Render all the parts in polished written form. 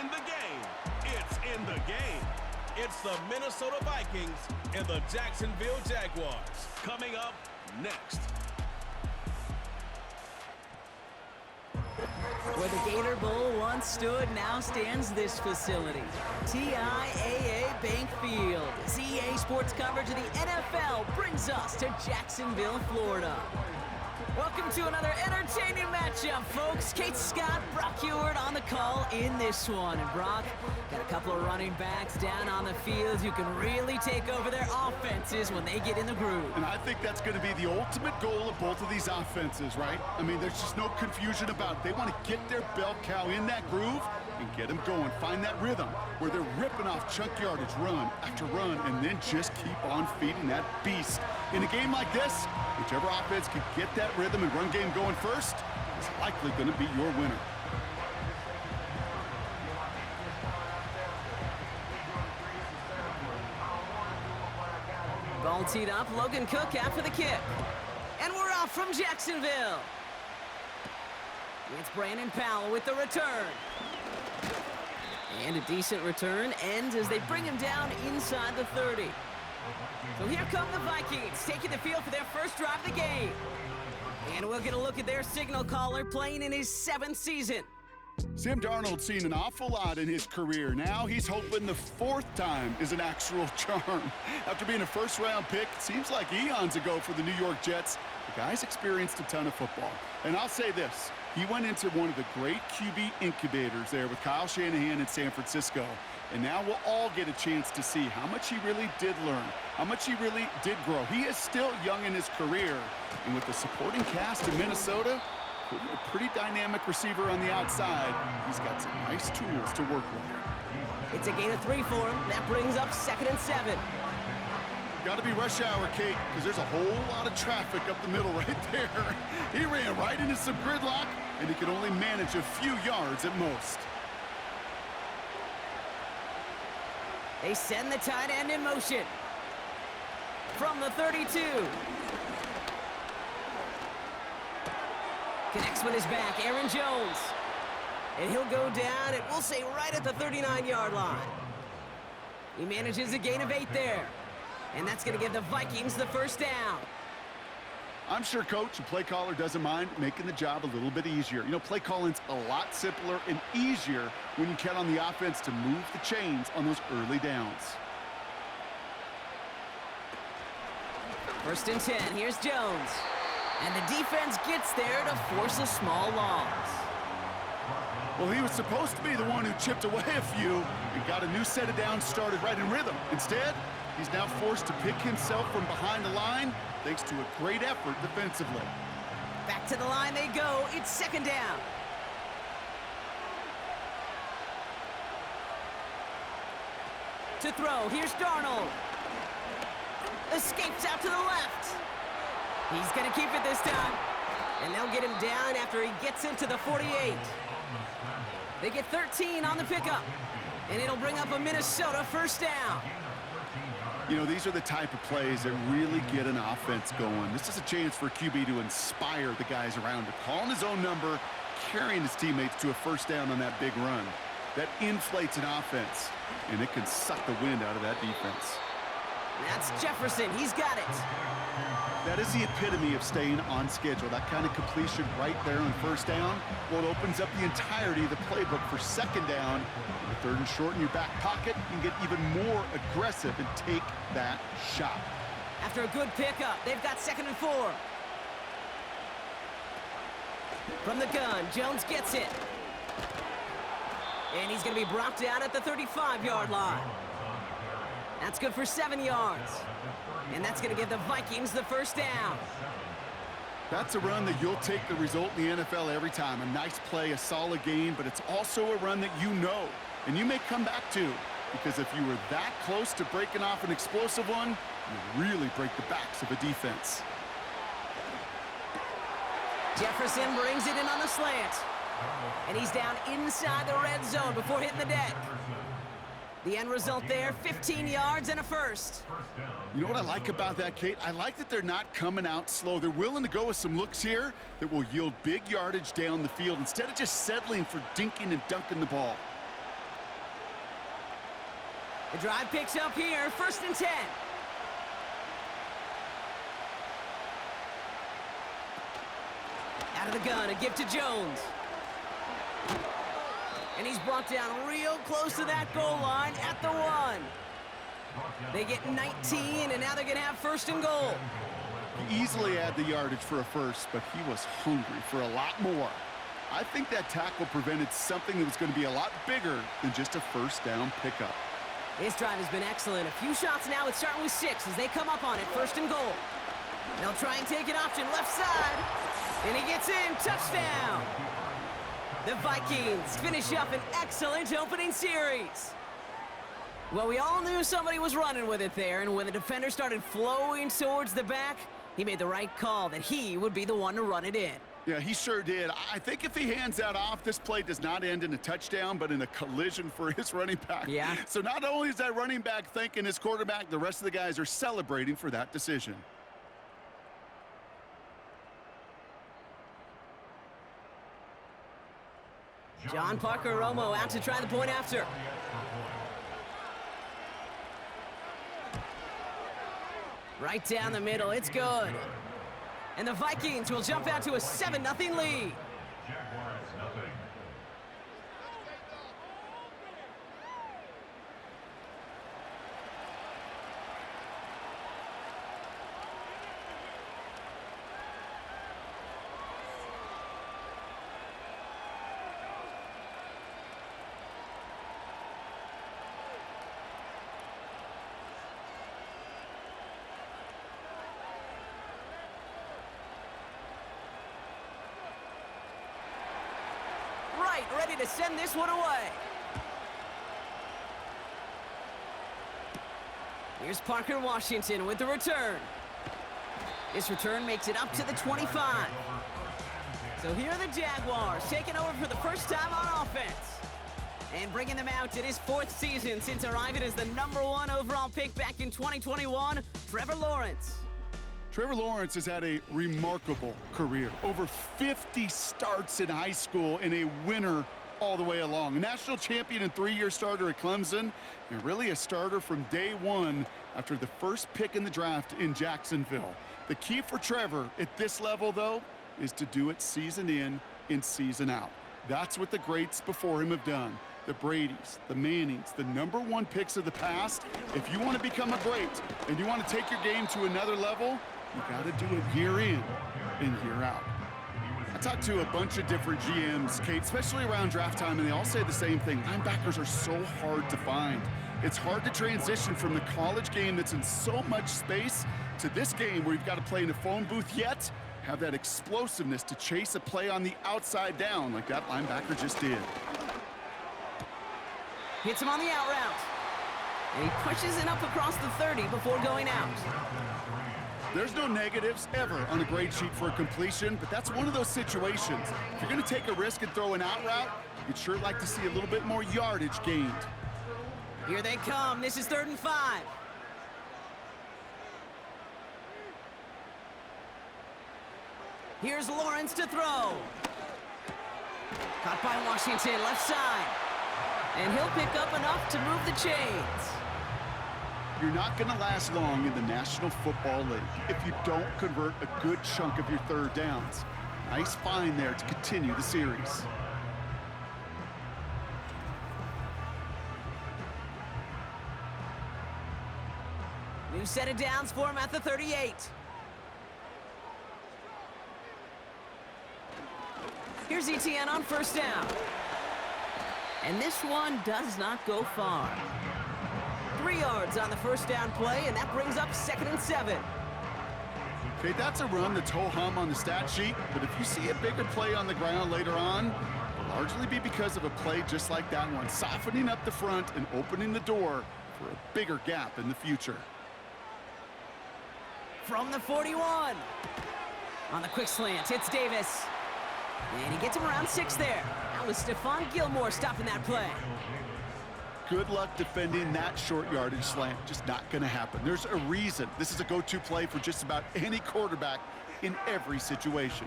in the game. It's in the game. It's the Minnesota Vikings and the Jacksonville Jaguars. Coming up next. Where the Gator Bowl once stood, now stands this facility. TIAA Bank Field. CEA Sports coverage of the NFL brings us to Jacksonville, Florida. Welcome to another entertaining matchup, folks. Kate Scott, Brock Ewart on the call in this one. And Brock, got a couple of running backs down on the field who can really take over their offenses when they get in the groove. And I think that's going to be the ultimate goal of both of these offenses, right? I mean, there's just no confusion about it. They want to get their bell cow in that groove and get them going. Find that rhythm where they're ripping off chunk yardage run after run and then just keep on feeding that beast. In a game like this, whichever offense can get that rhythm and run game going first is likely going to be your winner. Ball teed up, Logan Cook out for the kick. And we're off from Jacksonville. It's Brandon Powell with the return. And a decent return ends as they bring him down inside the 30. So here come the Vikings, taking the field for their first drive of the game. And we'll get a look at their signal caller playing in his 7th season. Sam Darnold's seen an awful lot in his career. Now he's hoping the 4th time is an actual charm. After being a first-round pick, it seems like eons ago for the New York Jets. The guy's experienced a ton of football. And I'll say this, he went into one of the great QB incubators there with Kyle Shanahan in San Francisco. And now we'll all get a chance to see how much he really did learn, how much he really did grow. He is still young in his career. And with the supporting cast in Minnesota, a pretty dynamic receiver on the outside, he's got some nice tools to work with. It's a gain of 3 for him. That brings up 2nd and 7. Got to be rush hour, Kate, because there's a whole lot of traffic up the middle right there. He ran right into some gridlock, and he could only manage a few yards at most. They send the tight end in motion. From the 32. Connects with his back, Aaron Jones. And he'll go down, and we'll say right at the 39-yard line. He manages a gain of 8 there. And that's going to give the Vikings the first down. I'm sure coach and play caller doesn't mind making the job a little bit easier. You know, play calling's a lot simpler and easier when you count on the offense to move the chains on those early downs. 1st and 10, here's Jones. And the defense gets there to force a small loss. Well, he was supposed to be the one who chipped away a few and got a new set of downs started right in rhythm. Instead, he's now forced to pick himself from behind the line thanks to a great effort defensively. Back to the line they go. It's 2nd down. To throw, here's Darnold. Escapes out to the left. He's going to keep it this time. And they'll get him down after he gets into the 48. They get 13 on the pickup. And it'll bring up a Minnesota first down. You know, these are the type of plays that really get an offense going. This is a chance for QB to inspire the guys around him. Calling his own number, carrying his teammates to a first down on that big run. That inflates an offense, and it can suck the wind out of that defense. That's Jefferson. He's got it. That is the epitome of staying on schedule. That kind of completion right there on first down. Well, it opens up the entirety of the playbook for 2nd down. With 3rd and short in your back pocket, you can get even more aggressive and take that shot. After a good pickup, they've got 2nd and 4. From the gun, Jones gets it. And he's going to be brought down at the 35-yard line. That's good for 7 yards. And that's going to give the Vikings the first down. That's a run that you'll take the result in the NFL every time. A nice play, a solid game, but it's also a run that you know, and you may come back to, because if you were that close to breaking off an explosive one, you really break the backs of a defense. Jefferson brings it in on the slant. And he's down inside the red zone before hitting the deck. The end result there, 15 yards and a first. You know what I like about that, Kate? I like that they're not coming out slow. They're willing to go with some looks here that will yield big yardage down the field instead of just settling for dinking and dunking the ball. The drive picks up here, 1st and 10. Out of the gun, a gift to Jones. And he's brought down real close to that goal line at the 1. They get 19, and now they're going to have 1st and goal. He easily had the yardage for a first, but he was hungry for a lot more. I think that tackle prevented something that was going to be a lot bigger than just a 1st down pickup. This drive has been excellent. A few shots now. It's starting with 6 as they come up on it. 1st and goal. They'll try and take an option left side. And he gets in. Touchdown. The Vikings finish up an excellent opening series. Well, we all knew somebody was running with it there, and when the defender started flowing towards the back, he made the right call that he would be the one to run it in. Yeah, he sure did. I think if he hands that off, this play does not end in a touchdown, but in a collision for his running back. Yeah. So not only is that running back thanking his quarterback, the rest of the guys are celebrating for that decision. John Parker Romo out to try the point after. Right down the middle, it's good. And the Vikings will jump out to a 7-0 lead. Jaguars, nothing. Ready to send this one away. Here's Parker Washington with the return. This return makes it up to the 25. So here are the Jaguars taking over for the first time on offense. And bringing them out in his 4th season since arriving as the #1 overall pick back in 2021, Trevor Lawrence. Trevor Lawrence has had a remarkable career. Over 50 starts in high school and a winner all the way along. A national champion and 3-year starter at Clemson, and really a starter from day 1 after the first pick in the draft in Jacksonville. The key for Trevor at this level, though, is to do it season in and season out. That's what the greats before him have done. The Bradys, the Mannings, the #1 picks of the past. If you want to become a great and you want to take your game to another level, you got to do it year in and year out. I talked to a bunch of different GMs, Kate, especially around draft time, and they all say the same thing. Linebackers are so hard to find. It's hard to transition from the college game that's in so much space to this game where you've got to play in a phone booth, yet have that explosiveness to chase a play on the outside down like that linebacker just did. Hits him on the out route. And he pushes it up across the 30 before going out. There's no negatives ever on a grade sheet for a completion, but that's one of those situations. If you're going to take a risk and throw an out route, you'd sure like to see a little bit more yardage gained. Here they come. This is 3rd and 5. Here's Lawrence to throw. Caught by Washington, left side. And he'll pick up enough to move the chains. You're not going to last long in the National Football League if you don't convert a good chunk of your 3rd downs. Nice find there to continue the series. New set of downs for him at the 38. Here's Etienne on 1st down. And this one does not go far. 3 yards on the 1st down play, and that brings up 2nd and 7. Okay, that's a run that's ho-hum on the stat sheet, but if you see a bigger play on the ground later on, it'll largely be because of a play just like that one, softening up the front and opening the door for a bigger gap in the future. From the 41. On the quick slant, it's Davis. And he gets him around 6 there. That was Stephon Gilmore stopping that play. Good luck defending that short yardage slant. Just not going to happen. There's a reason this is a go-to play for just about any quarterback in every situation.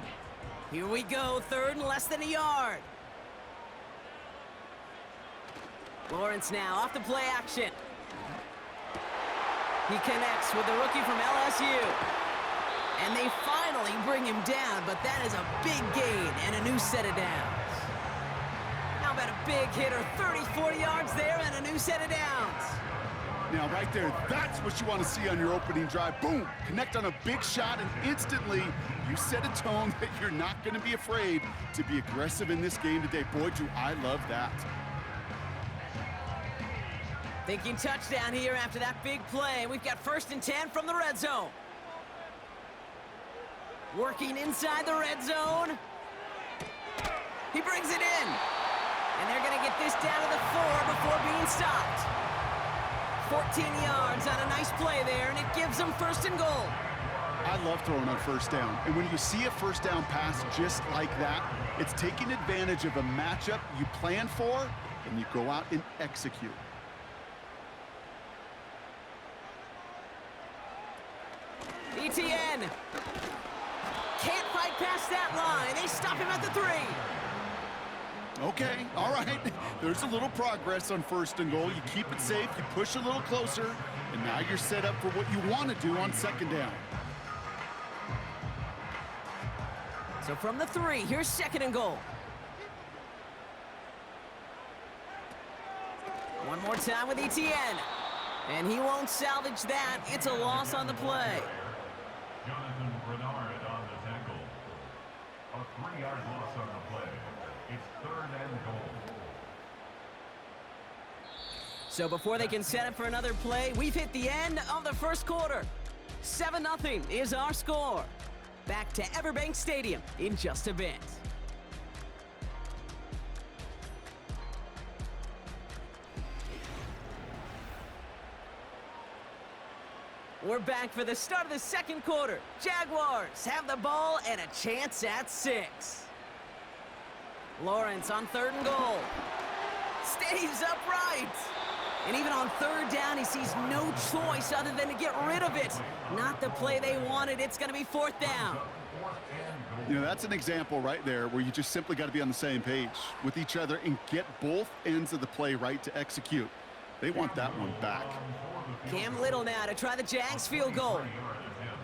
Here we go, 3rd and less than a yard. Lawrence now off the play action. He connects with the rookie from LSU. And they finally bring him down, but that is a big gain and a new set of downs. How about a big hitter, 30, 40 yards there and a new set of downs. Now, right there, that's what you want to see on your opening drive. Boom! Connect on a big shot, and instantly you set a tone that you're not going to be afraid to be aggressive in this game today. Boy, do I love that. Thinking touchdown here after that big play. We've got 1st and 10 from the red zone. Working inside the red zone. He brings it in. And they're going to get this down to the 4 before being stopped. 14 yards on a nice play there, and it gives them 1st and goal. I love throwing on 1st down. And when you see a 1st down pass just like that, it's taking advantage of a matchup you plan for, and you go out and execute. ETN can't fight past that line. They stop him at the 3. Okay, all right. There's a little progress on 1st and goal. You keep it safe, you push a little closer, and now you're set up for what you want to do on 2nd down. So from the 3, here's 2nd and goal. One more time with ETN. And he won't salvage that. It's a loss on the play. Jonathan Bernard on the tackle. A 3-yard loss on the play. It's 3rd and goal. So before they can set up for another play, we've hit the end of the 1st quarter. 7-0 is our score. Back to Everbank Stadium in just a bit. We're back for the start of the 2nd quarter. Jaguars have the ball and a chance at 6. Lawrence on 3rd and goal. Stays upright. And even on 3rd down, he sees no choice other than to get rid of it. Not the play they wanted. It's going to be 4th down. You know, that's an example right there where you just simply got to be on the same page with each other and get both ends of the play right to execute. They want that one back. Cam Little now to try the Jags field goal.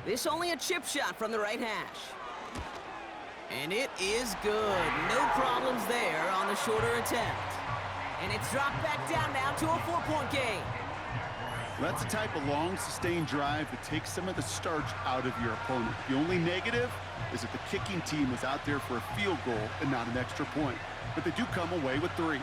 This only a chip shot from the right hash. And it is good. No problems there on the shorter attempt. And it's dropped back down now to a 4-point game. That's the type of long, sustained drive that takes some of the starch out of your opponent. The only negative is that the kicking team was out there for a field goal and not an extra point. But they do come away with 3.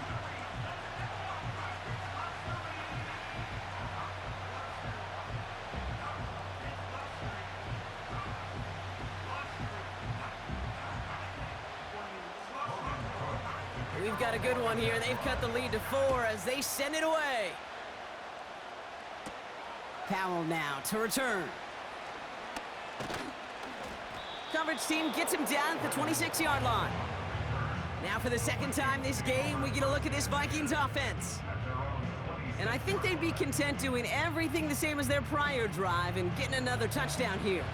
We've got a good one here. They've cut the lead to 4 as they send it away. Powell now to return. Coverage team gets him down at the 26-yard line. Now for the 2nd time this game, we get a look at this Vikings offense. And I think they'd be content doing everything the same as their prior drive and getting another touchdown here.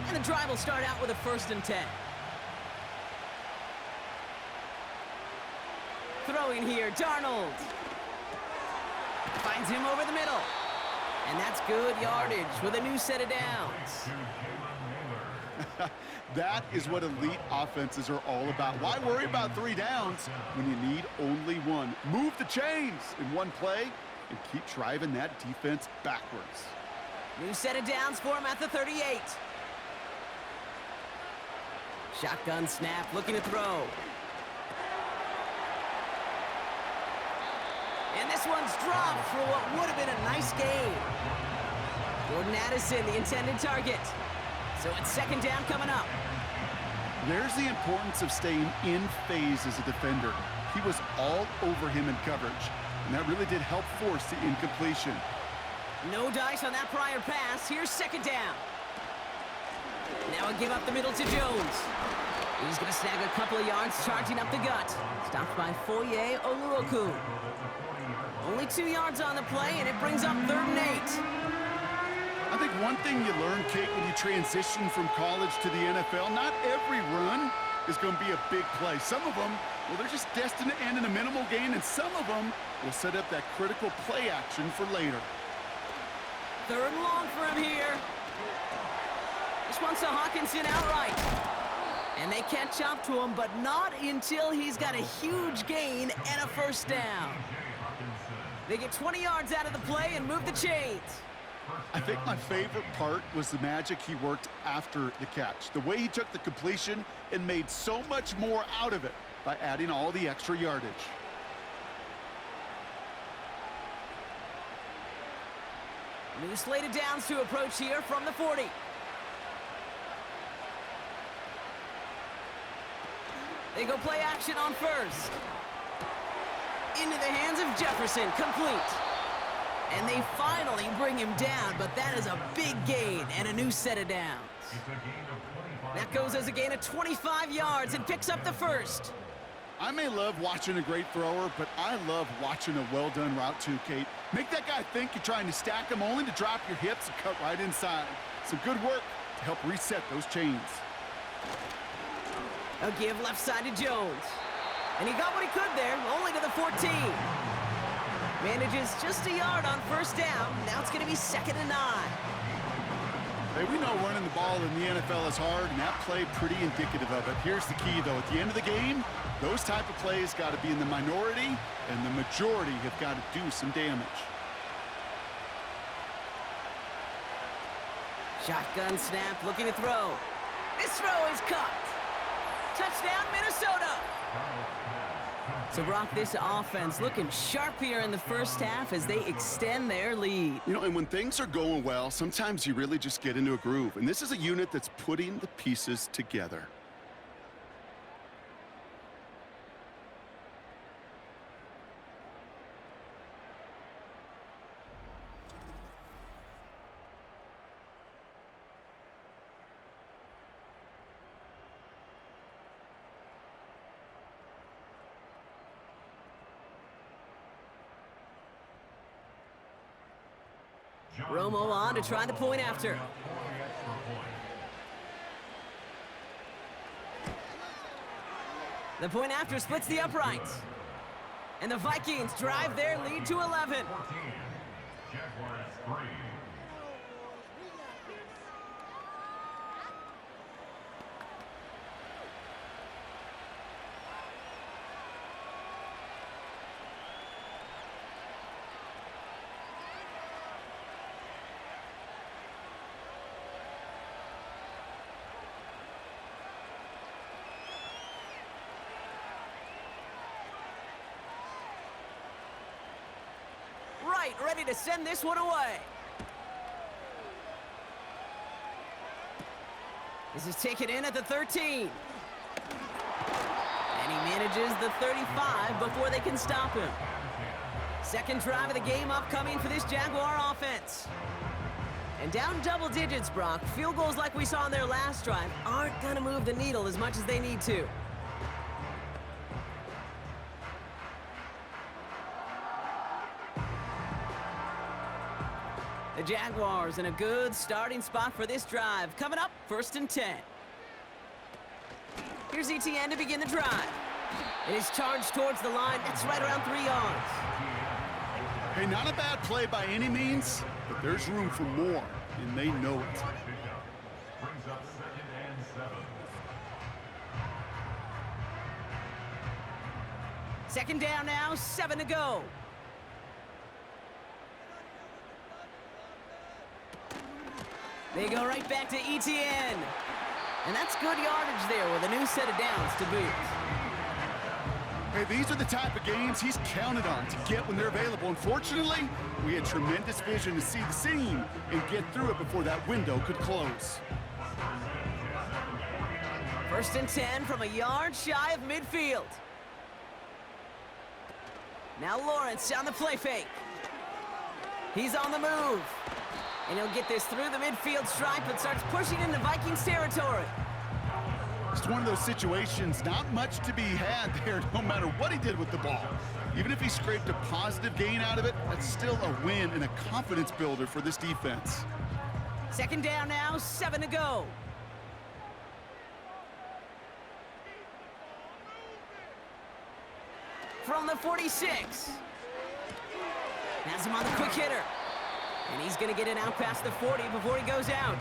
And the drive will start out with a 1st and 10. Throwing here, Darnold. Finds him over the middle. And that's good yardage with a new set of downs. That is what elite offenses are all about. Why worry about 3 downs when you need only 1? Move the chains in one play and keep driving that defense backwards. New set of downs for him at the 38. Shotgun snap, looking to throw. And this one's dropped for what would have been a nice gain. Jordan Addison, the intended target. So it's 2nd down coming up. There's the importance of staying in phase as a defender. He was all over him in coverage, and that really did help force the incompletion. No dice on that prior pass. Here's 2nd down. Now a give up the middle to Jones. He's going to snag a couple of yards charging up the gut. Stopped by Foye Oluokun. Only 2 yards on the play, and it brings up 3rd and 8. I think one thing you learn, Kate, when you transition from college to the NFL, not every run is going to be a big play. Some of them, well, they're just destined to end in a minimal gain, and some of them will set up that critical play action for later. 3rd and long for him here. This one's to Hawkinson outright. And they catch up to him, but not until he's got a huge gain and a 1st down. They get 20 yards out of the play and move the chains. I think my favorite part was the magic he worked after the catch. The way he took the completion and made so much more out of it by adding all the extra yardage. New slate of downs to approach here from the 40. They go play action on 1st. Into the hands of Jefferson, complete. And they finally bring him down, but that is a big gain and a new set of downs. That goes as a gain of 25 yards and picks up the 1st. I may love watching a great thrower, but I love watching a well-done route too, Kate. Make that guy think you're trying to stack him only to drop your hips and cut right inside. Some good work to help reset those chains. A give left side to Jones. And he got what he could there, only to the 14. Manages just a yard on 1st down. Now it's going to be 2nd and 9. Hey, we know running the ball in the NFL is hard, and that play pretty indicative of it. Here's the key, though. At the end of the game, those type of plays got to be in the minority, and the majority have got to do some damage. Shotgun snap, looking to throw. This throw is caught. Touchdown, Minnesota. So, Brock, this offense looking sharp here in the 1st half as they extend their lead. You know, and when things are going well, sometimes you really just get into a groove. And this is a unit that's putting the pieces together. Romo on to try the point after. The point after splits the uprights. And the Vikings drive their lead to 11. Jaguars 3. Ready to send this one away. This is taken in at the 13. And he manages the 35 before they can stop him. 2nd drive of the game upcoming for this Jaguar offense. And down double digits, Brock. Field goals like we saw in their last drive aren't going to move the needle as much as they need to. The Jaguars in a good starting spot for this drive. Coming up, 1st and 10. Here's ETN to begin the drive. It is charged towards the line. That's right around 3 yards. Hey, not a bad play by any means, but there's room for more, and they know it. Brings up 2nd and 7. 2nd down now, 7 to go. They go right back to ETN. And that's good yardage there with a new set of downs to boot. Hey, these are the type of games he's counted on to get when they're available. Unfortunately, we had tremendous vision to see the seam and get through it before that window could close. 1st and 10 from a yard shy of midfield. Now Lawrence on the play fake. He's on the move. And he'll get this through the midfield stripe and starts pushing into Vikings territory. It's one of those situations, not much to be had there no matter what he did with the ball. Even if he scraped a positive gain out of it, that's still a win and a confidence builder for this defense. Second down now, 7 to go. From the 46. Has him on the quick hitter. And he's going to get it out past the 40 before he goes out.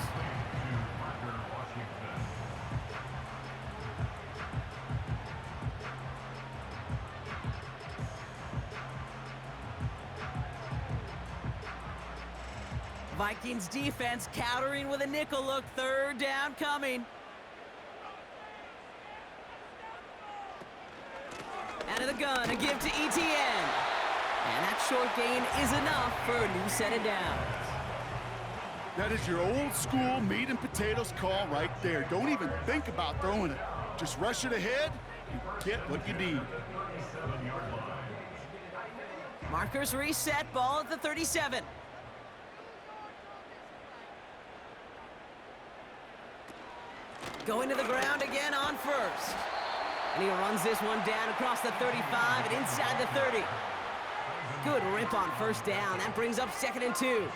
Vikings defense countering with a nickel look. Third down coming. Out of the gun, a give to ETN. And that short gain is enough for a new set of downs. That is your old school meat and potatoes call right there. Don't even think about throwing it. Just rush it ahead and get what you need. Markers reset, ball at the 37. Going to the ground again on first. And he runs this one down across the 35 and inside the 30. Good rip on first down. That brings up 2nd and 2.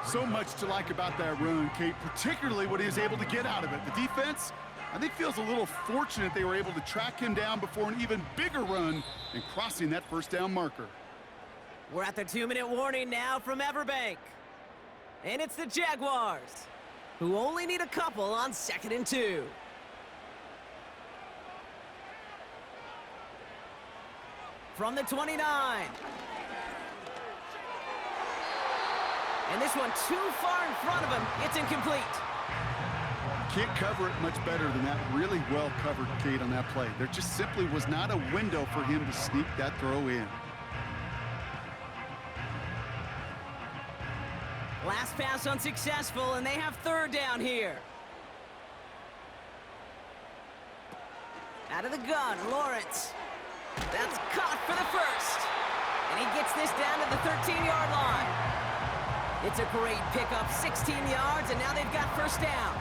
So much to like about that run, Kate, particularly what he was able to get out of it. The defense, I think, feels a little fortunate they were able to track him down before an even bigger run and crossing that first down marker. We're at the 2-minute warning now from Everbank. And it's the Jaguars, who only need a couple on 2nd and 2. From the 29. And this one too far in front of him. It's incomplete. Can't cover it much better than that. Really well covered, Kate, on that play. There just simply was not a window for him to sneak that throw in. Last pass unsuccessful, and they have third down here. Out of the gun, Lawrence. That's caught for the first. And he gets this down to the 13-yard line. It's a great pickup, 16 yards, and now they've got first down.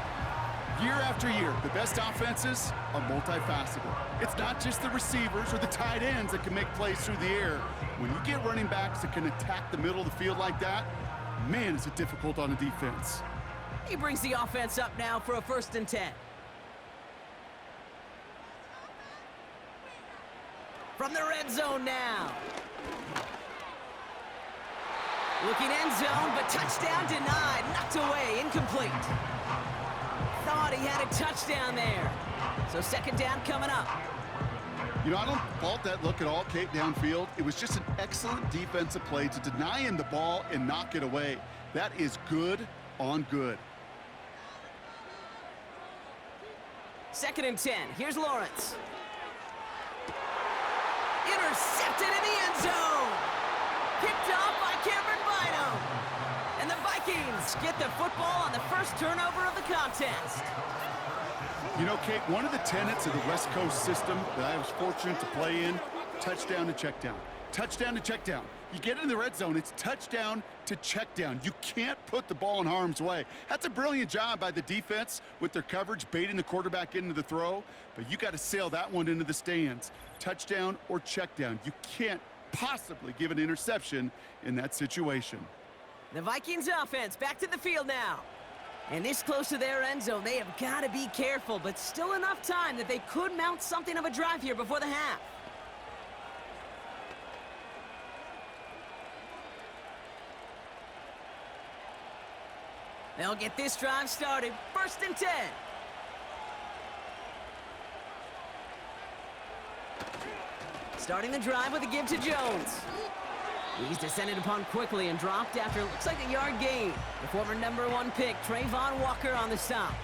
Year after year, the best offenses are multifaceted. It's not just the receivers or the tight ends that can make plays through the air. When you get running backs that can attack the middle of the field like that, man, is it difficult on a defense. He brings the offense up now for a 1st and 10. From the red zone now. Looking end zone, but touchdown denied. Knocked away, incomplete. Thought he had a touchdown there. So 2nd down coming up. You know, I don't fault that look at all, Kate, downfield. It was just an excellent defensive play to deny him the ball and knock it away. That is good on good. 2nd and 10. Here's Lawrence. Intercepted in the end zone. Picked off by Cameron Bynum. And the Vikings get the football on the first turnover of the contest. You know, Kate, one of the tenets of the West Coast system that I was fortunate to play in, touchdown to check down. Touchdown to check down. You get in the red zone, it's touchdown to check down. You can't put the ball in harm's way. That's a brilliant job by the defense with their coverage, baiting the quarterback into the throw. But you got to sail that one into the stands. Touchdown or check down. You can't possibly give an interception in that situation. The Vikings offense back to the field now. And this close to their end zone, they have got to be careful, but still enough time that they could mount something of a drive here before the half. They'll get this drive started. 1st and 10. Starting the drive with a give to Jones. He's descended upon quickly and dropped after looks like a yard gain. The former #1 pick, Trayvon Walker, on the stop.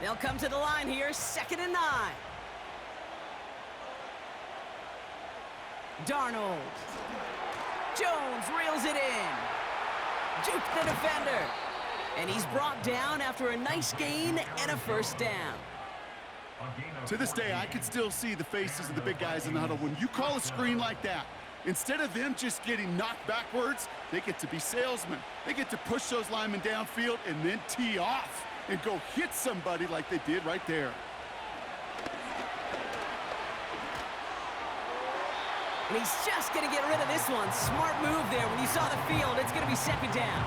They'll come to the line here, 2nd and 9. Darnold. Jones reels it in. Juke the defender. And he's brought down after a nice gain and a first down. To this day, I can still see the faces of the big guys in the huddle. When you call a screen like that, instead of them just getting knocked backwards, they get to be salesmen. They get to push those linemen downfield and then tee off. and go hit somebody like they did right there. And he's just going to get rid of this one. Smart move there. When you saw the field, it's going to be second down.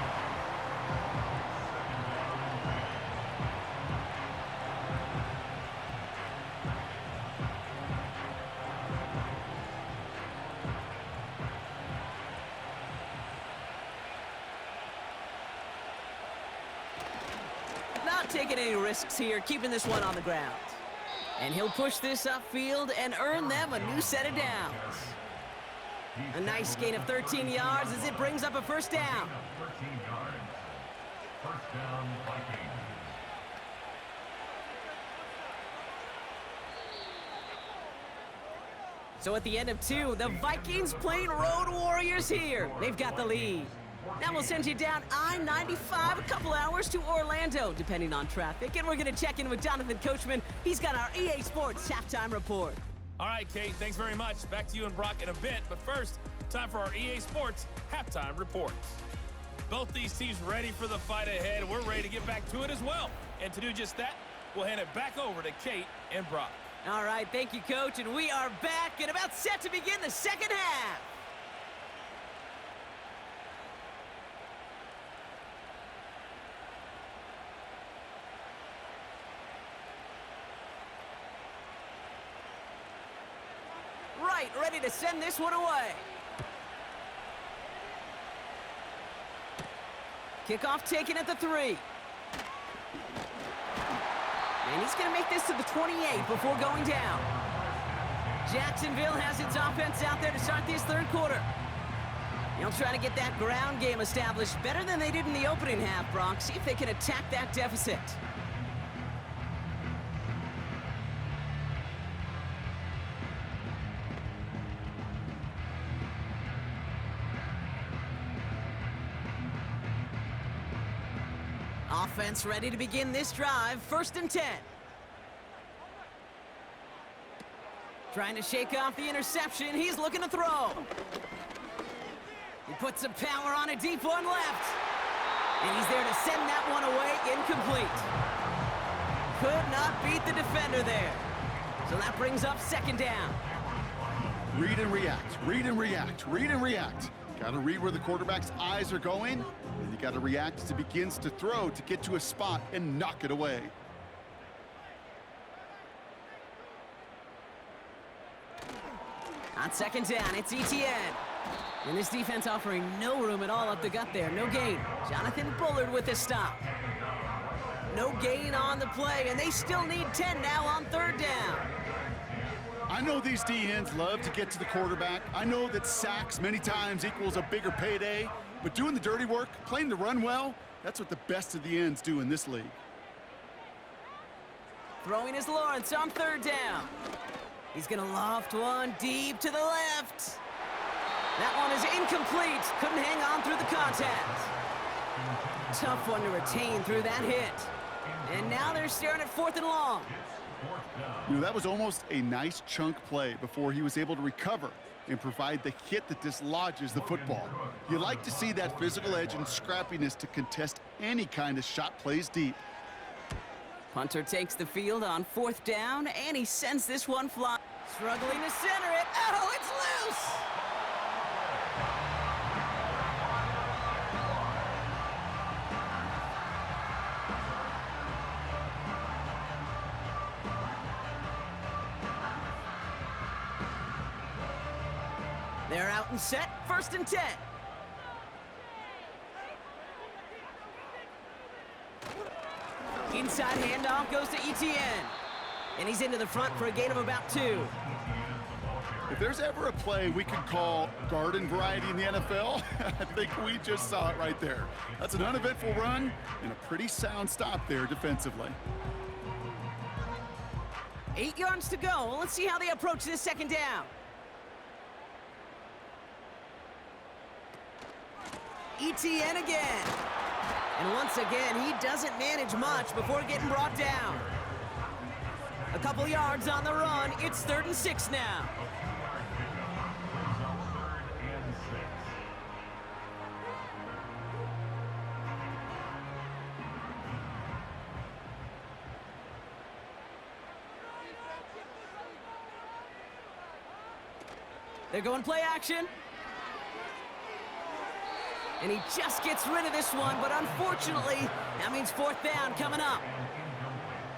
Not taking any risks here, keeping this one on the ground. And he'll push this upfield and earn them a new set of downs. A nice gain of 13 yards as it brings up a first down. 13 yards. First down, Vikings. So at the end of 2, the Vikings playing Road Warriors here. They've got the lead. Now we'll send you down I-95 a couple hours to Orlando, depending on traffic. And we're going to check in with Jonathan Coachman. He's got our EA Sports halftime report. All right, Kate, thanks very much. Back to you and Brock in a bit. But first, time for our EA Sports halftime reports. Both these teams ready for the fight ahead. We're ready to get back to it as well. And to do just that, we'll hand it back over to Kate and Brock. All right, thank you, Coach. And we are back and about set to begin the second half. Right, ready to send this one away. Kickoff taken at the 3. And he's going to make this to the 28 before going down. Jacksonville has its offense out there to start this third quarter. They'll try to get that ground game established better than they did in the opening half, Brock. See if they can attack that deficit. Offense ready to begin this drive. 1st and 10. Trying to shake off the interception. He's looking to throw. He puts some power on a deep one left. And he's there to send that one away. Incomplete. Could not beat the defender there. So that brings up 2nd down. Read and react, read and react, read and react. Got to read where the quarterback's eyes are going, and you got to react as he begins to throw to get to a spot and knock it away. On 2nd down, it's ETN. And this defense offering no room at all up the gut there. No gain. Jonathan Bullard with the stop. No gain on the play, and they still need 10 now on 3rd down. I know these D-ends love to get to the quarterback. I know that sacks many times equals a bigger payday, but doing the dirty work, playing the run well, that's what the best of the ends do in this league. Throwing is Lawrence on 3rd down. He's going to loft one deep to the left. That one is incomplete. Couldn't hang on through the contact. Tough one to retain through that hit. And now they're staring at 4th and long. You know, that was almost a nice chunk play before he was able to recover and provide the hit that dislodges the football. You like to see that physical edge and scrappiness to contest any kind of shot plays deep. Punter takes the field on 4th down, and he sends this one flying. Struggling to center it. Oh, it's loose! They're out and set. 1st and 10. Inside handoff goes to ETN. And he's into the front for a gain of about 2. If there's ever a play we could call garden variety in the NFL, I think we just saw it right there. That's an uneventful run and a pretty sound stop there defensively. 8 yards to go. Let's see how they approach this 2nd down. ETN again. And once again, he doesn't manage much before getting brought down. A couple yards on the run. It's 3rd and 6 now. They're going play action. And he just gets rid of this one, but unfortunately, that means fourth down coming up.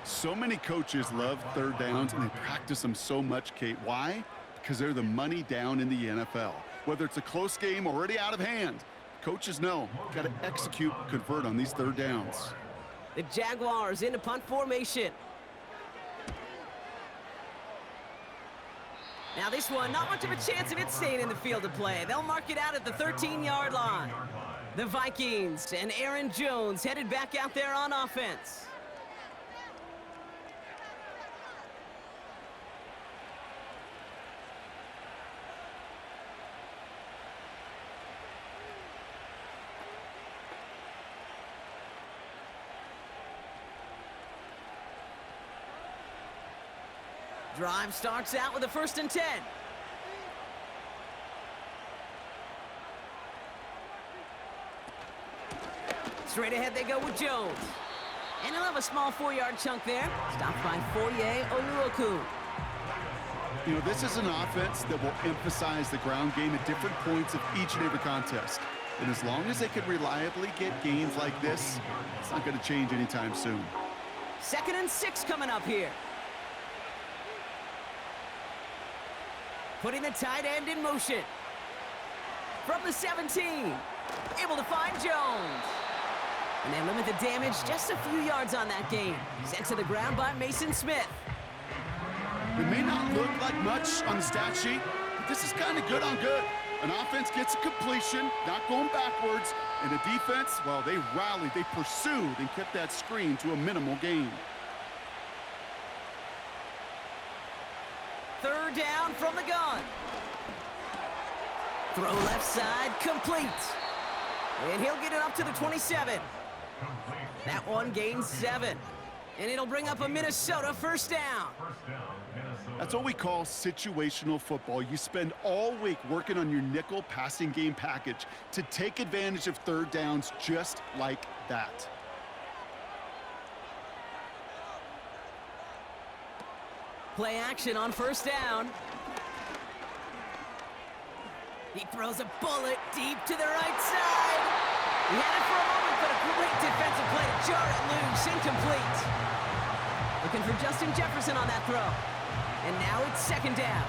So many coaches love third downs, and they practice them so much, Kate. Why? Because they're the money down in the NFL. Whether it's a close game already out of hand, coaches know got to execute, convert on these third downs. The Jaguars into punt formation. Now this one, not much of a chance of it staying in the field of play. They'll mark it out at the 13-yard line. The Vikings and Aaron Jones headed back out there on offense. Drive starts out with a 1st and 10. Straight ahead they go with Jones. And he'll have a small 4-yard chunk there. Stopped by Foye Oluokun. You know, this is an offense that will emphasize the ground game at different points of each and every contest. And as long as they can reliably get gains like this, it's not going to change anytime soon. 2nd and 6 coming up here. Putting the tight end in motion. From the 17, able to find Jones. And they limit the damage just a few yards on that gain. Sent to the ground by Mason Smith. It may not look like much on the stat sheet, but this is kind of good on good. An offense gets a completion, not going backwards, and the defense, well, they rallied, they pursued, and kept that screen to a minimal gain. 3rd down from the gun. Throw left side, complete. And he'll get it up to the 27. That one gains 7. And it'll bring up a Minnesota 1st down. That's what we call situational football. You spend all week working on your nickel passing game package to take advantage of third downs just like that. Play action on 1st down. He throws a bullet deep to the right side. He had it for a moment, but a great defensive play to jar it loose. Incomplete. Looking for Justin Jefferson on that throw. And now it's 2nd down.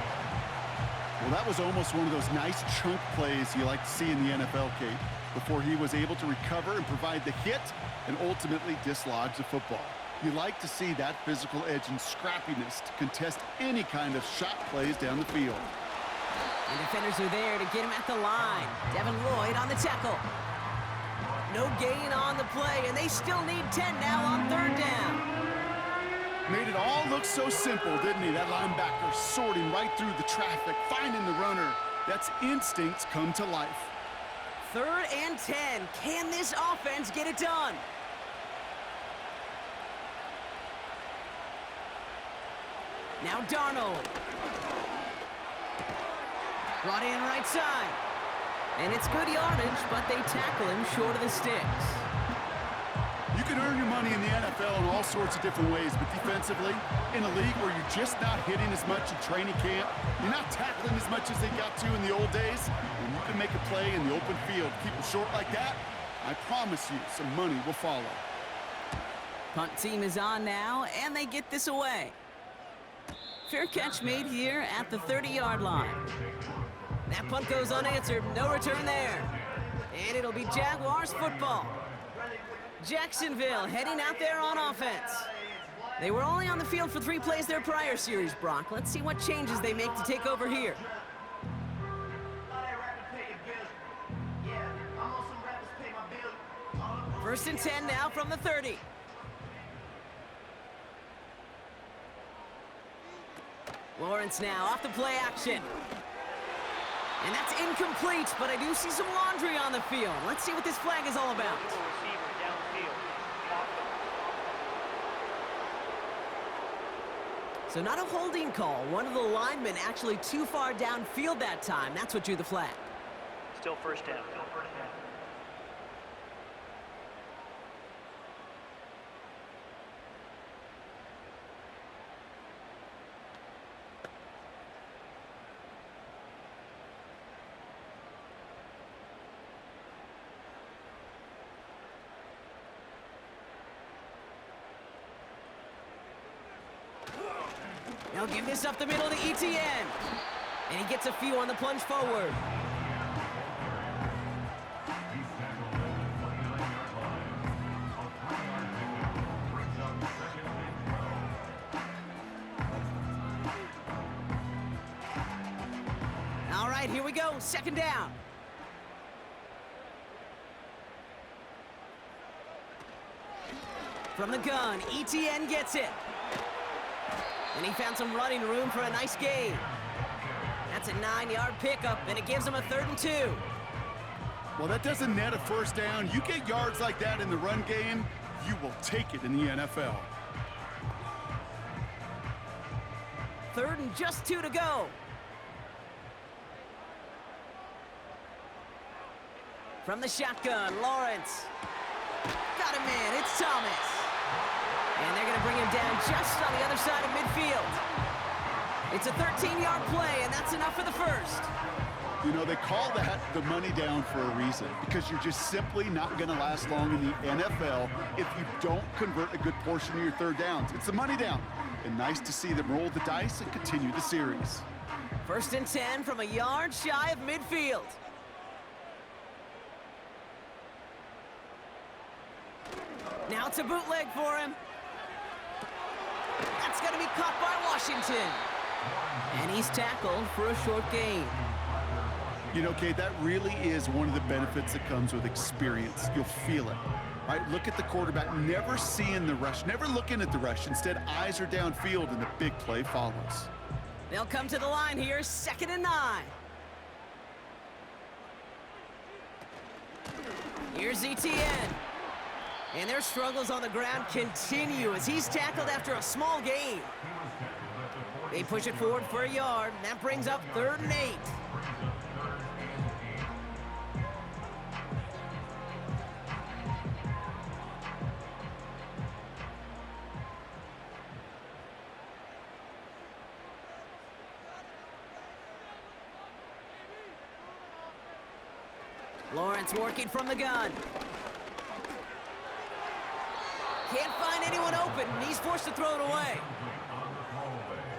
Well, that was almost one of those nice chunk plays you like to see in the NFL, Kate, before he was able to recover and provide the hit and ultimately dislodge the football. You like to see that physical edge and scrappiness to contest any kind of shot plays down the field. And defenders are there to get him at the line. Devin Lloyd on the tackle. No gain on the play, and they still need 10 now on 3rd down. Made it all look so simple, didn't he? That linebacker sorting right through the traffic, finding the runner. That's instincts come to life. 3rd and 10. Can this offense get it done? Now Darnold. Brought in right side. And it's good yardage, but they tackle him short of the sticks. You can earn your money in the NFL in all sorts of different ways, but defensively, in a league where you're just not hitting as much in training camp, you're not tackling as much as they got to in the old days, and you can make a play in the open field, keep them short like that, I promise you some money will follow. Punt team is on now, and they get this away. Fair catch made here at the 30-yard line. That punt goes unanswered, no return there. And it'll be Jaguars football. Jacksonville heading out there on offense. They were only on the field for 3 plays their prior series, Brock. Let's see what changes they make to take over here. First and 10 now from the 30. Lawrence now off the play action. And that's incomplete, but I do see some laundry on the field. Let's see what this flag is all about. So not a holding call. One of the linemen actually too far downfield that time. That's what drew the flag. Still 1st down. Now give this up the middle to ETN. And he gets a few on the plunge forward. He's tackled at the 29-yard line. A 3-yard pickup brings up second and 12. All right, here we go. Second down. From the gun, ETN gets it. And he found some running room for a nice gain. That's a 9-yard pickup, and it gives him a 3rd and 2. Well, that doesn't net a first down. You get yards like that in the run game, you will take it in the NFL. 3rd and just 2 to go. From the shotgun, Lawrence. Got him in, it's Thomas. And they're gonna bring him down just on the other side of midfield. It's a 13-yard play, and that's enough for the first. You know, they call that the money down for a reason, because you're just simply not going to last long in the NFL if you don't convert a good portion of your third downs. It's the money down. And nice to see them roll the dice and continue the series. 1st and 10 from a yard shy of midfield. Now it's a bootleg for him. That's going to be caught by Washington. And he's tackled for a short gain. You know, Kate, that really is one of the benefits that comes with experience. You'll feel it, right? Look at the quarterback, never seeing the rush, never looking at the rush. Instead, eyes are downfield, and the big play follows. They'll come to the line here, 2nd and 9. Here's ETN. And their struggles on the ground continue as he's tackled after a small gain. They push it forward for a yard, and that brings up 3rd and 8. Lawrence working from the gun. Can't find anyone open, and he's forced to throw it away.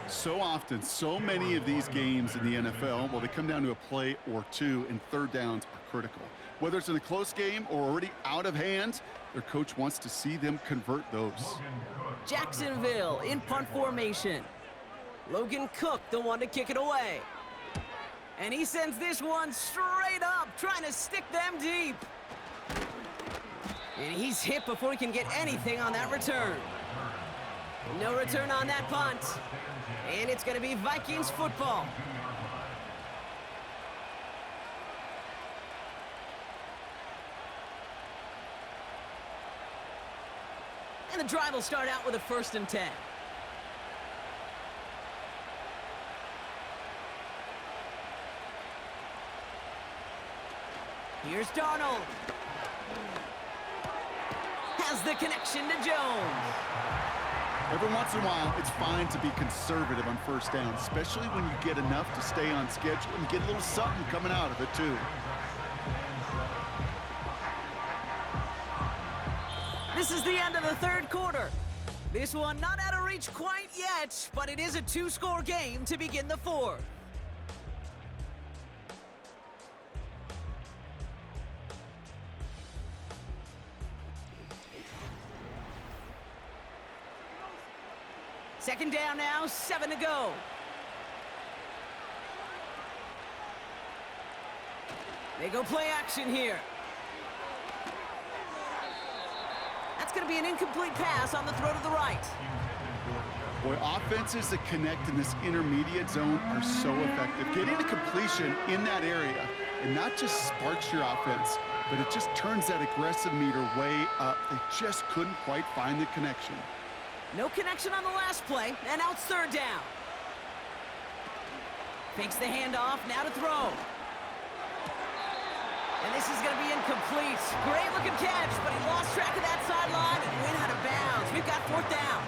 So often, so many of these games in the NFL, well, they come down to a play or two, and third downs are critical. Whether it's in a close game or already out of hand, their coach wants to see them convert those. Jacksonville in punt formation. Logan Cook, the one to kick it away. And he sends this one straight up, trying to stick them deep. And he's hit before he can get anything on that return. No return on that punt. And it's going to be Vikings football. And the drive will start out with a 1st and 10. Here's Darnold. Has the connection to Jones. Every once in a while, it's fine to be conservative on first down, especially when you get enough to stay on schedule and get a little something coming out of it, too. This is the end of the 3rd quarter. This one not out of reach quite yet, but it is a 2-score game to begin the 4th. Second down now, 7 to go. They go play action here. That's going to be an incomplete pass on the throw to the right. Boy, offenses that connect in this intermediate zone are so effective. Getting a completion in that area, and not just sparks your offense, but it just turns that aggressive meter way up. They just couldn't quite find the connection. No connection on the last play, and now it's 3rd down. Fakes the handoff, now to throw. And this is going to be incomplete. Great looking catch, but he lost track of that sideline and went out of bounds. We've got 4th down.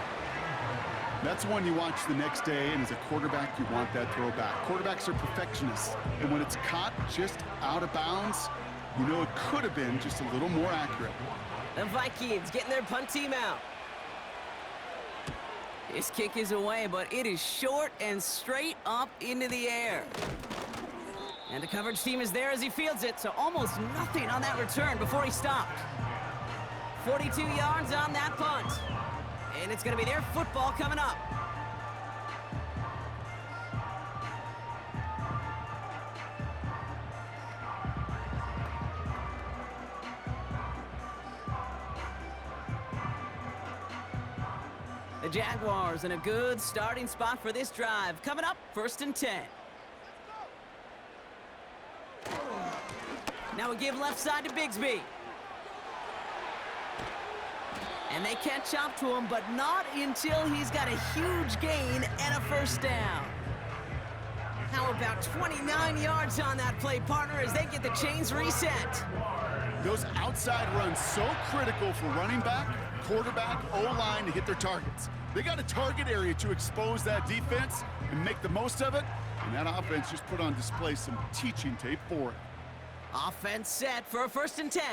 That's one you watch the next day, and as a quarterback, you want that throw back. Quarterbacks are perfectionists, and when it's caught just out of bounds, you know it could have been just a little more accurate. The Vikings getting their punt team out. This kick is away, but it is short and straight up into the air. And the coverage team is there as he fields it, so almost nothing on that return before he stopped. 42 yards on that punt. And it's going to be their football coming up. The Jaguars in a good starting spot for this drive. Coming up, 1st and 10. Now we give left side to Bigsby. And they catch up to him, but not until he's got a huge gain and a 1st down. How about 29 yards on that play, partner, as they get the chains reset? Those outside runs so critical for running back, quarterback, O-line to hit their targets. They got a target area to expose that defense and make the most of it, and that offense just put on display some teaching tape for it. Offense set for a 1st and 10.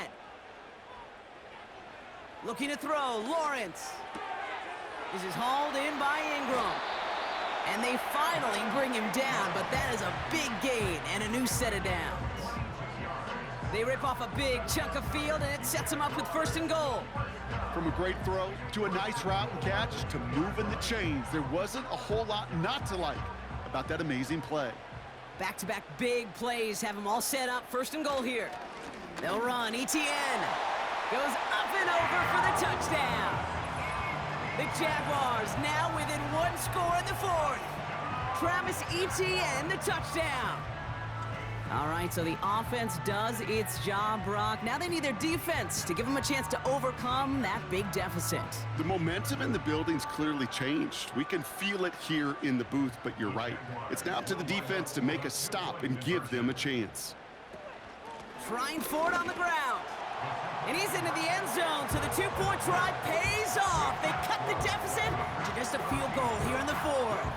Looking to throw, Lawrence. This is hauled in by Ingram. And they finally bring him down, but that is a big gain and a new set of downs. They rip off a big chunk of field, and it sets them up with 1st and goal. From a great throw to a nice route and catch to moving the chains, there wasn't a whole lot not to like about that amazing play. Back-to-back big plays have them all set up. 1st and goal here. They'll run. Etienne goes up and over for the touchdown. The Jaguars now within 1 score in the 4th. Travis Etienne, the touchdown. All right, so the offense does its job, Brock. Now they need their defense to give them a chance to overcome that big deficit. The momentum in the building's clearly changed. We can feel it here in the booth, but you're right. It's now up to the defense to make a stop and give them a chance. Trying for it on the ground. And he's into the end zone, so the 2-point try pays off. They cut the deficit to just a field goal here in the 4th.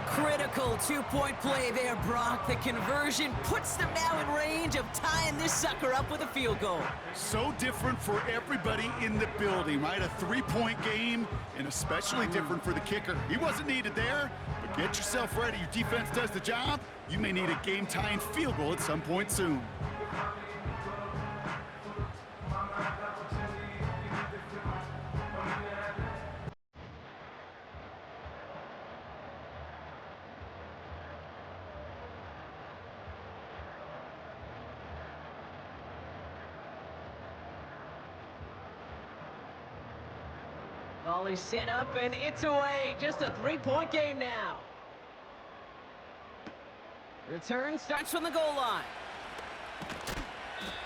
Critical 2-point play there, Brock. The conversion puts them now in range of tying this sucker up with a field goal. So different for everybody in the building, right? A 3-point game, and especially different for the kicker. He wasn't needed there, but get yourself ready. Your defense does the job. You may need a game-tying field goal at some point soon. Ball is set up and it's away. Just a 3-point game now. Return starts from the goal line.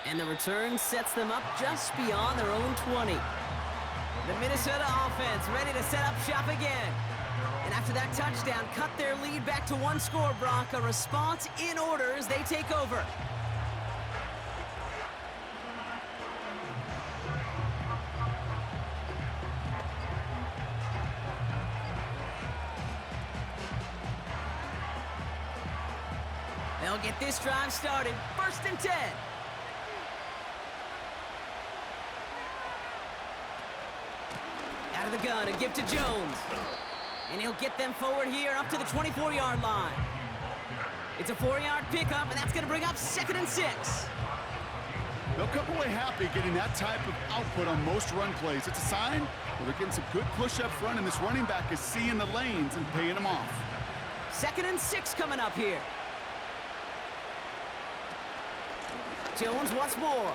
And the return sets them up just beyond their own 20. The Minnesota offense ready to set up shop again. And after that touchdown, cut their lead back to 1 score, Brock. A response in order as they take over. They'll get this drive started. 1st and 10. Out of the gun, a give to Jones. And he'll get them forward here up to the 24-yard line. It's a 4-yard pickup, and that's going to bring up 2nd and 6. They'll come away happy getting that type of output on most run plays. It's a sign where they're getting some good push up front, and this running back is seeing the lanes and paying them off. 2nd and 6 coming up here. Jones once more.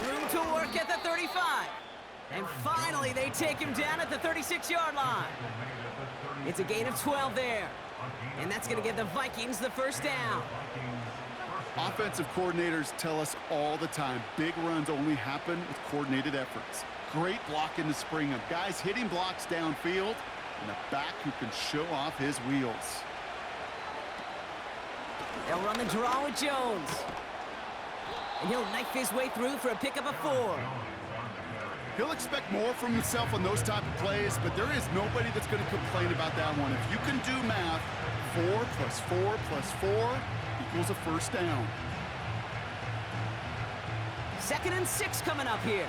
Room to work at the 35. And finally, they take him down at the 36-yard line. It's a gain of 12 there. And that's going to give the Vikings the 1st down. Offensive coordinators tell us all the time, big runs only happen with coordinated efforts. Great blocking to spring them. Guys hitting blocks downfield, and a back who can show off his wheels. They'll run the draw with Jones. And he'll knife his way through for a pickup of 4. He'll expect more from himself on those type of plays, but there is nobody that's going to complain about that one. If you can do math, 4 plus 4 plus 4 equals a 1st down. 2nd and 6 coming up here.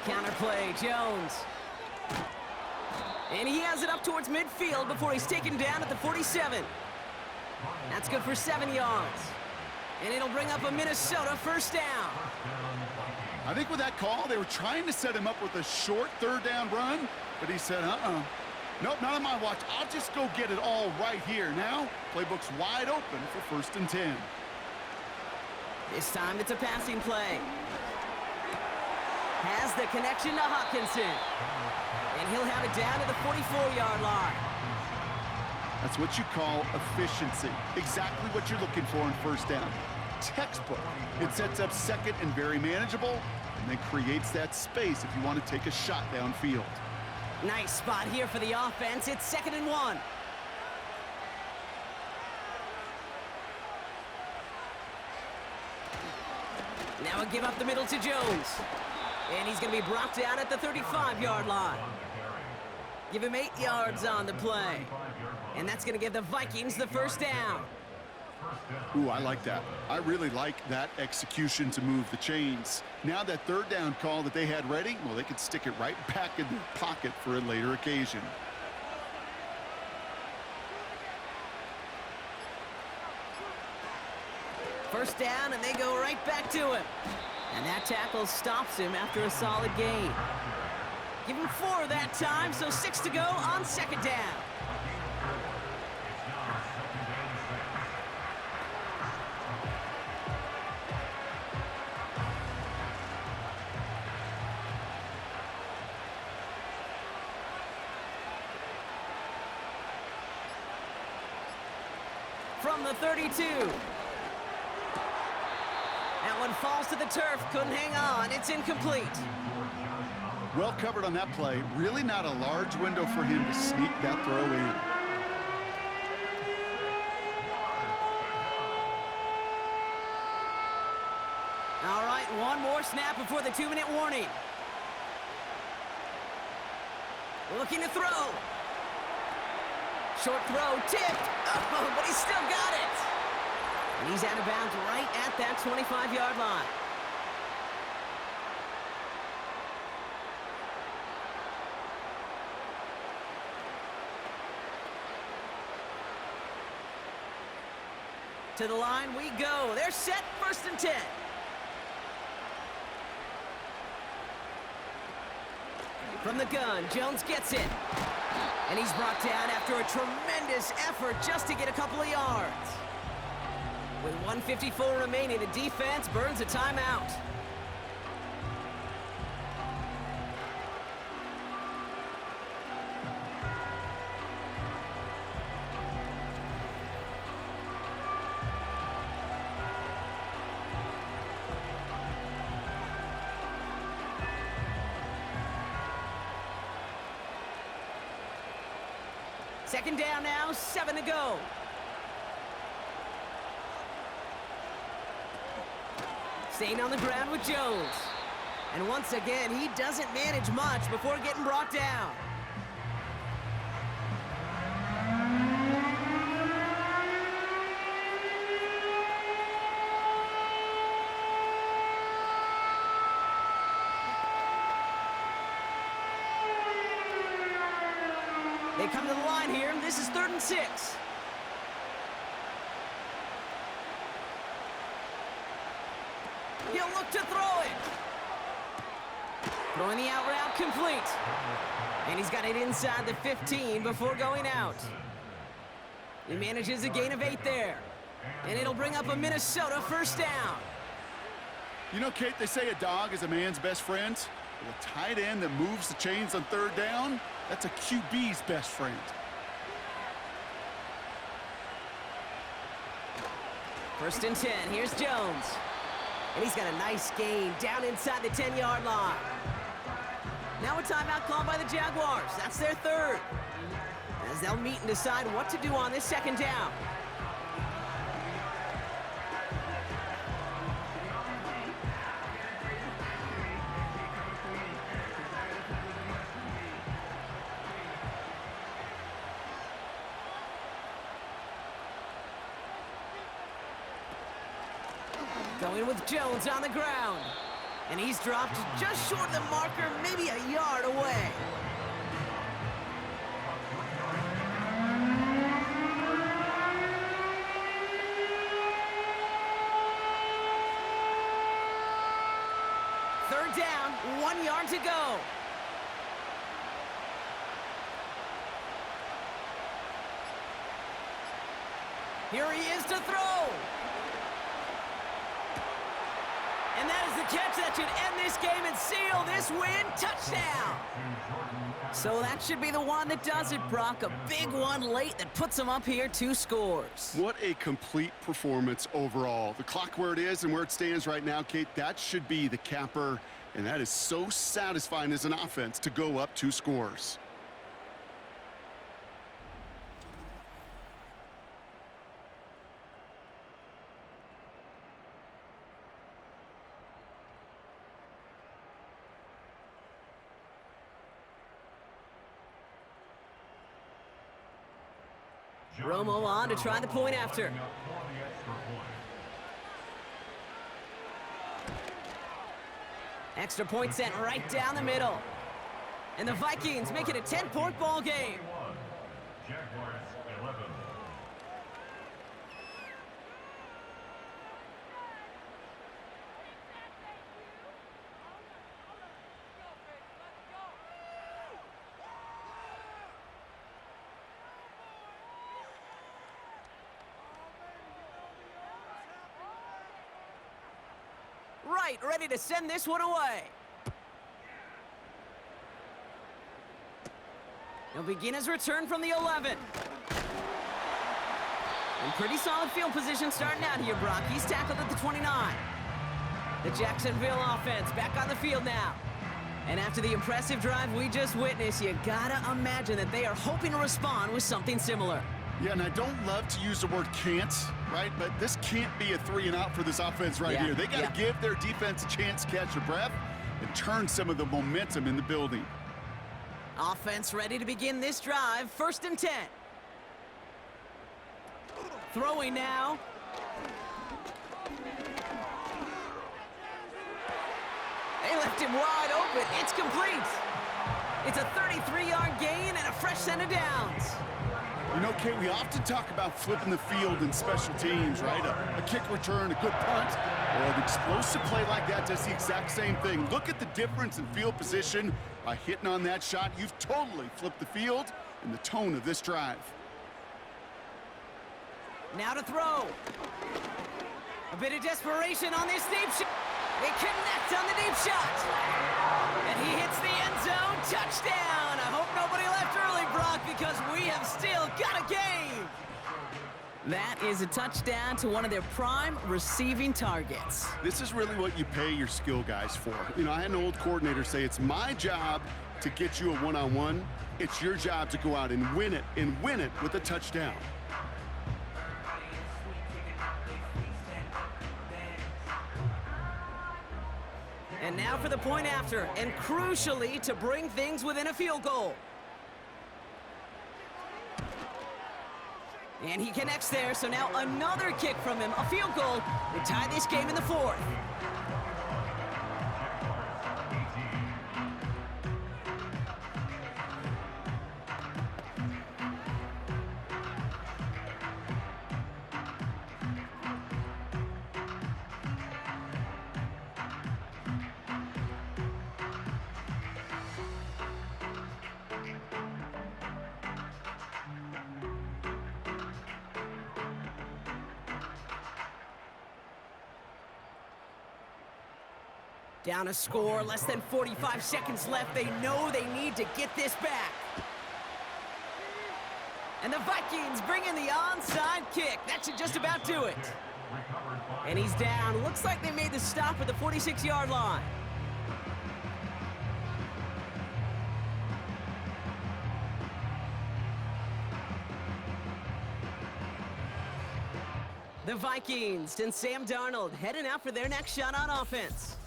Counterplay, Jones. And he has it up towards midfield before he's taken down at the 47. That's good for 7 yards. And it'll bring up a Minnesota first down. I think with that call, they were trying to set him up with a short third down run, but he said, nope, not on my watch. I'll just go get it all right here. Now, playbook's wide open for 1st and 10. This time it's a passing play. Has the connection to Hawkinson. And he'll have it down to the 44-yard line. That's what you call efficiency. Exactly what you're looking for in 1st down. Textbook. It sets up 2nd and very manageable, and then creates that space if you want to take a shot downfield. Nice spot here for the offense. It's 2nd and 1. Now a give up the middle to Jones. And he's going to be brought down at the 35-yard line. Give him 8 yards on the play. And that's going to give the Vikings the first down. Ooh, I like that. I really like that execution to move the chains. Now that 3rd down call that they had ready, well, they could stick it right back in their pocket for a later occasion. First down, and they go right back to him. And that tackle stops him after a solid gain. Give him 4 that time, so 6 to go on 2nd down. From the 32. That one falls to the turf, couldn't hang on, it's incomplete. Well covered on that play. Really not a large window for him to sneak that throw in. All right, one more snap before the 2-minute warning. Looking to throw. Short throw, tipped. Oh, but he's still got it. And he's out of bounds right at that 25-yard line. To the line we go. They're set, 1st and 10. From the gun, Jones gets it. And he's brought down after a tremendous effort just to get a couple of yards. With 1:54 remaining, the defense burns a timeout. Second down now, 7 to go. Staying on the ground with Jones. And once again, he doesn't manage much before getting brought down. They come to the line here. This is 3rd and 6. He'll look to throw it. Throwing the out route complete. And he's got it inside the 15 before going out. He manages a gain of 8 there. And it'll bring up a Minnesota first down. You know, Kate, they say a dog is a man's best friend. Well, a tight end that moves the chains on 3rd down, that's a QB's best friend. First and 10, here's Jones. And he's got a nice gain down inside the 10-yard line. Now a timeout called by the Jaguars. That's their 3rd. As they'll meet and decide what to do on this 2nd down. Going with Jones on the ground. And he's dropped just short of the marker, maybe a yard away. Third down, 1 yard to go. Here he is to throw. And that is the catch that should end this game and seal this win. Touchdown. So that should be the one that does it, Brock. A big one late that puts him up here, 2 scores. What a complete performance overall. The clock where it is and where it stands right now, Kate, that should be the capper. And that is so satisfying as an offense to go up 2 scores. Romo on to try the point after. Extra point sent right down the middle. And the Vikings make it a 10-point ball game. Jaguars 11. Right, ready to send this one away. He'll begin his return from the 11. And pretty solid field position starting out here, Brock. He's tackled at the 29. The Jacksonville offense back on the field now. And after the impressive drive we just witnessed, you gotta imagine that they are hoping to respond with something similar. Yeah, and I don't love to use the word can't, right? But this can't be a 3-and-out for this offense right here. They got to give their defense a chance to catch their breath and turn some of the momentum in the building. Offense ready to begin this drive. 1st and 10. Throwing now. They left him wide open. It's complete. It's a 33-yard gain and a fresh set of downs. You know, Kate, we often talk about flipping the field in special teams, right? A kick return, a good punt, or an explosive play like that does the exact same thing. Look at the difference in field position. By hitting on that shot, you've totally flipped the field and the tone of this drive. Now to throw. A bit of desperation on this deep shot. They connect on the deep shot. And he hits the end zone. Touchdown. I hope nobody left early, Brock, because we have still got a game. That is a touchdown to one of their prime receiving targets. This is really what you pay your skill guys for. You know, I had an old coordinator say, it's my job to get you a one-on-one. It's your job to go out and win it with a touchdown. And now for the point after, and crucially to bring things within a field goal. And he connects there, so now another kick from him, a field goal, to tie this game in the 4th. Down a score, less than 45 seconds left. They know they need to get this back. And the Vikings bring in the onside kick. That should just about do it. And he's down. Looks like they made the stop at the 46-yard line. The Vikings and Sam Darnold heading out for their next shot on offense.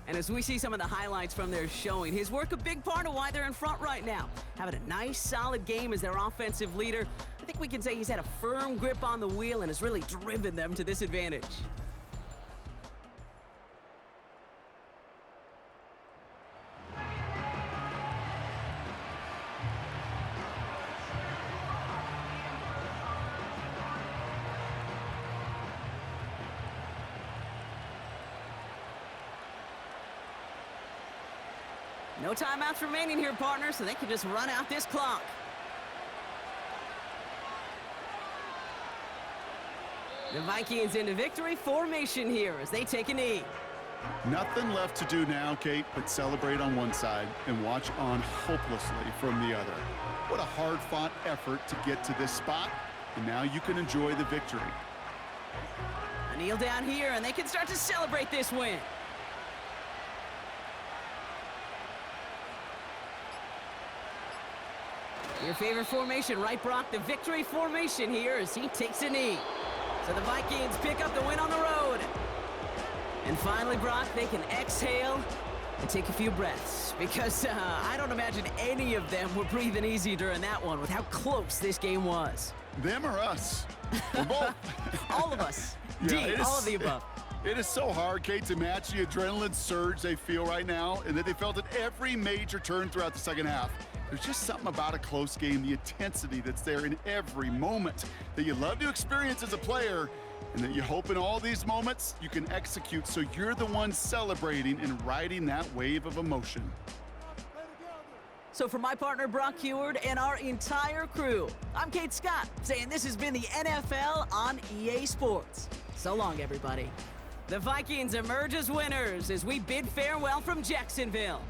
And as we see some of the highlights from their showing, his work a big part of why they're in front right now. Having a nice, solid game as their offensive leader. I think we can say he's had a firm grip on the wheel and has really driven them to this advantage. No timeouts remaining here, partner, so they can just run out this clock. The Vikings into victory formation here as they take a knee. Nothing left to do now, Kate, but celebrate on one side and watch on hopelessly from the other. What a hard-fought effort to get to this spot, and now you can enjoy the victory. A kneel down here, and they can start to celebrate this win. Your favorite formation, right, Brock? The victory formation here as he takes a knee. So the Vikings pick up the win on the road. And finally, Brock, they can exhale and take a few breaths because I don't imagine any of them were breathing easy during that one with how close this game was. Them or us? Or both? All of us. Yeah, all of the above. It is so hard, Kate, to match the adrenaline surge they feel right now and that they felt at every major turn throughout the second half. There's just something about a close game, the intensity that's there in every moment that you love to experience as a player, and that you hope in all these moments you can execute so you're the one celebrating and riding that wave of emotion. So for my partner, Brock Heward, and our entire crew, I'm Kate Scott, saying this has been the NFL on EA Sports. So long, everybody. The Vikings emerge as winners as we bid farewell from Jacksonville.